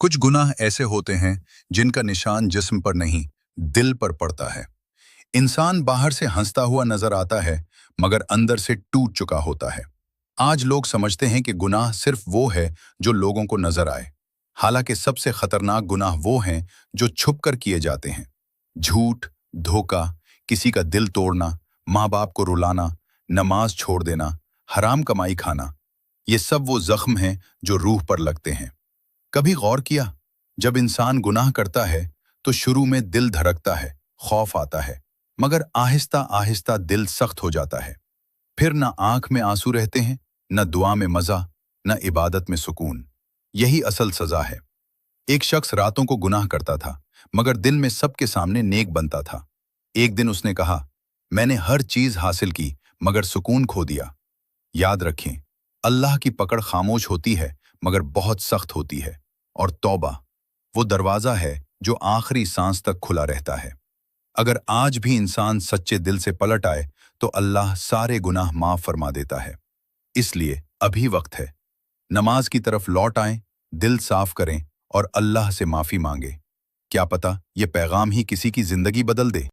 कुछ गुनाह ऐसे होते हैं जिनका निशान जिस्म पर नहीं, दिल पर पड़ता है। इंसान बाहर से हंसता हुआ नजर आता है, मगर अंदर से टूट चुका होता है। आज लोग समझते हैं कि गुनाह सिर्फ वो है जो लोगों को नजर आए। हालांकि सबसे खतरनाक गुनाह वो हैं जो छुप कर किए जाते हैं। झूठ, धोखा, किसी का दिल तोड़ना, माँ बाप को रुलाना, नमाज छोड़ देना, हराम कमाई खाना, ये सब वो जख्म हैं जो रूह पर लगते हैं। कभी गौर किया, जब इंसान गुनाह करता है तो शुरू में दिल धड़कता है, खौफ आता है, मगर आहिस्ता आहिस्ता दिल सख्त हो जाता है। फिर न आंख में आंसू रहते हैं, न दुआ में मजा, न इबादत में सुकून। यही असल सजा है। एक शख्स रातों को गुनाह करता था, मगर दिन में सबके सामने नेक बनता था। एक दिन उसने कहा, मैंने हर चीज हासिल की मगर सुकून खो दिया। याद रखें, अल्लाह की पकड़ खामोश होती है मगर बहुत सख्त होती है। और तौबा वो दरवाजा है जो आखिरी सांस तक खुला रहता है। अगर आज भी इंसान सच्चे दिल से पलट आए तो अल्लाह सारे गुनाह माफ फरमा देता है। इसलिए अभी वक्त है, नमाज की तरफ लौट आएं, दिल साफ करें और अल्लाह से माफी मांगे। क्या पता ये पैगाम ही किसी की जिंदगी बदल दे।